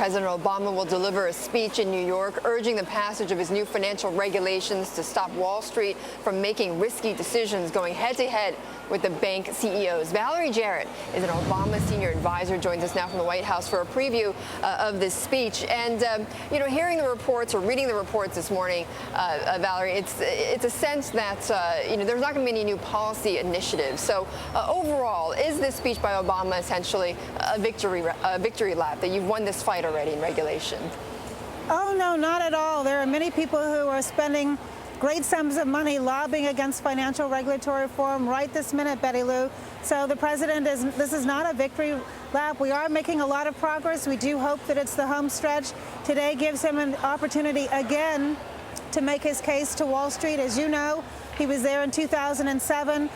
President Obama will deliver a speech in New York urging the passage of his new financial regulations to stop Wall Street from making risky decisions going head-to-head with the bank CEOs. Valerie Jarrett is an Obama senior advisor, joins us now from the White House for a preview of this speech. And, you know, hearing the reports or reading the reports this morning, Valerie, it's a sense that, you know, there's not going to be any new policy initiatives. So overall, is this speech by Obama essentially a victory lap, that you've won this fight already in regulation? Oh, no, not at all. There are many people who are spending great sums of money lobbying against financial regulatory reform right this minute, Betty Lou. So the president this is not a victory lap. We are making a lot of progress. We do hope that it's the home stretch. Today gives him an opportunity again to make his case to Wall Street. As you know, he was there in 2007,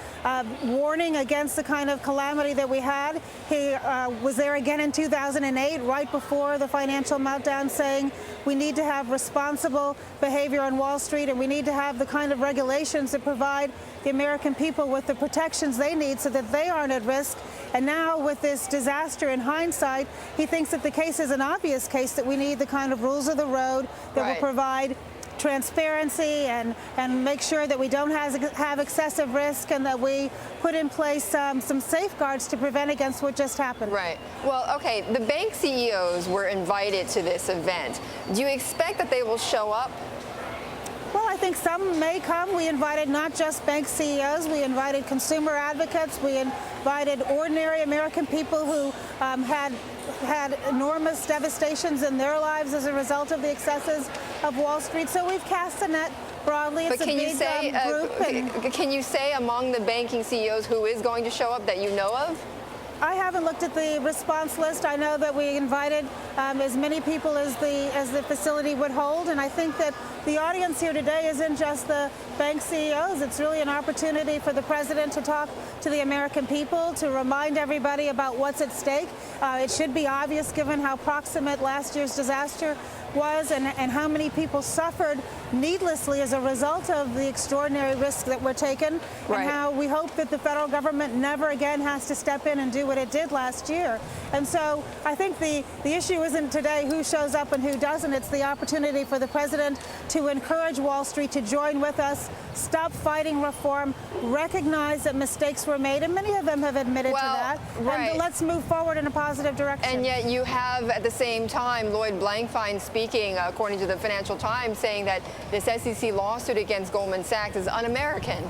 warning against the kind of calamity that we had. He was there again in 2008, right before the financial meltdown, saying we need to have responsible behavior on Wall Street, and we need to have the kind of regulations that provide the American people with the protections they need so that they aren't at risk. And now, with this disaster in hindsight, he thinks that the case is an obvious case, that we need the kind of rules of the road that will provide transparency and make sure that we don't have excessive risk, and that we put in place some safeguards to prevent against what just happened. Right. Well, okay, the bank CEOs were invited to this event. Do you expect that they will show up? Well, I think some may come. We invited not just bank CEOs, we invited consumer advocates, we invited ordinary American people who had enormous devastations in their lives as a result of the excesses of Wall Street. So we've cast the net broadly. It's but can a big you say, group. Can you say among the banking CEOs who is going to show up that you know of? I haven't looked at the response list. I know that we invited as many people as the facility would hold, and I think that the audience here today isn't just the bank CEOs. It's really an opportunity for the president to talk to the American people, to remind everybody about what's at stake. It should be obvious, given how proximate last year's disaster was and how many people suffered needlessly as a result of the extraordinary risks that were taken, and how we hope that the federal government never again has to step in and do what it did last year. And so I think the issue isn't today who shows up and who doesn't. It's the opportunity for the president to encourage Wall Street to join with us, stop fighting reform, recognize that mistakes were made, and many of them have admitted to that. And let's move forward in a positive direction. And yet you have, at the same time, Lloyd Blankfein speaking, according to the Financial Times, saying that this SEC lawsuit against Goldman Sachs is un-American.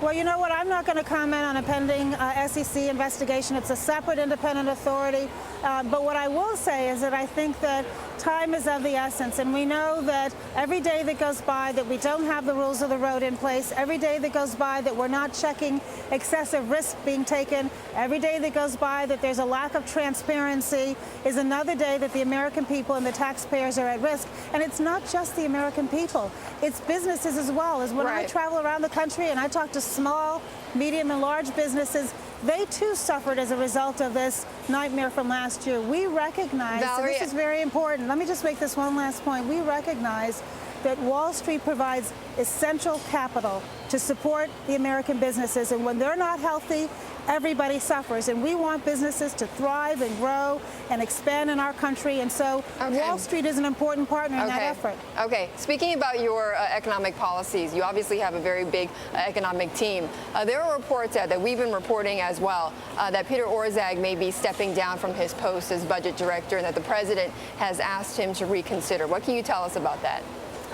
Well, you know what? I'm not going to comment on a pending SEC investigation. It's a separate independent authority. But what I will say is that I think that time is of the essence, and we know that every day that goes by that we don't have the rules of the road in place, every day that goes by that we're not checking excessive risk being taken, every day that goes by that there's a lack of transparency is another day that the American people and the taxpayers are at risk. And it's not just the American people. It's businesses as well. As when I travel around the country and I talk to small, medium, and large businesses, they too suffered as a result of this nightmare from last year. We recognize, and this is very important, let me just make this one last point. We recognize that Wall Street provides essential capital to support the American businesses, and when they're not healthy, everybody suffers, and we want businesses to thrive and grow and expand in our country, and so Wall Street is an important partner in that effort. Okay, speaking about your economic policies, you obviously have a very big economic team. There are reports out that we've been reporting as well that Peter Orszag may be stepping down from his post as budget director, and that the president has asked him to reconsider. What can you tell us about that?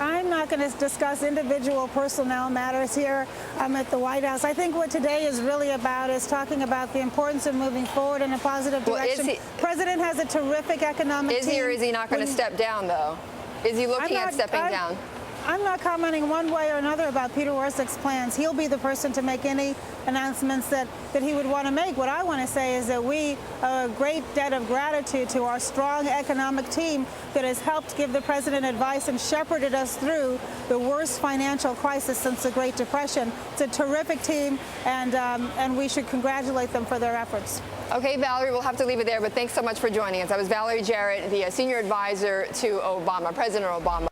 I'm not going to discuss individual personnel matters here at the White House. I think what today is really about is talking about the importance of moving forward in a positive direction. The president has a terrific economic team. Is he or is he not going to step down, though? Is he looking at stepping down? I'm not commenting one way or another about Peter Orszag's plans. He'll be the person to make any announcements that he would want to make. What I want to say is that we owe a great debt of gratitude to our strong economic team that has helped give the president advice and shepherded us through the worst financial crisis since the Great Depression. It's a terrific team, and we should congratulate them for their efforts. Okay, Valerie, we'll have to leave it there, but thanks so much for joining us. That was Valerie Jarrett, the senior advisor to Obama, President Obama.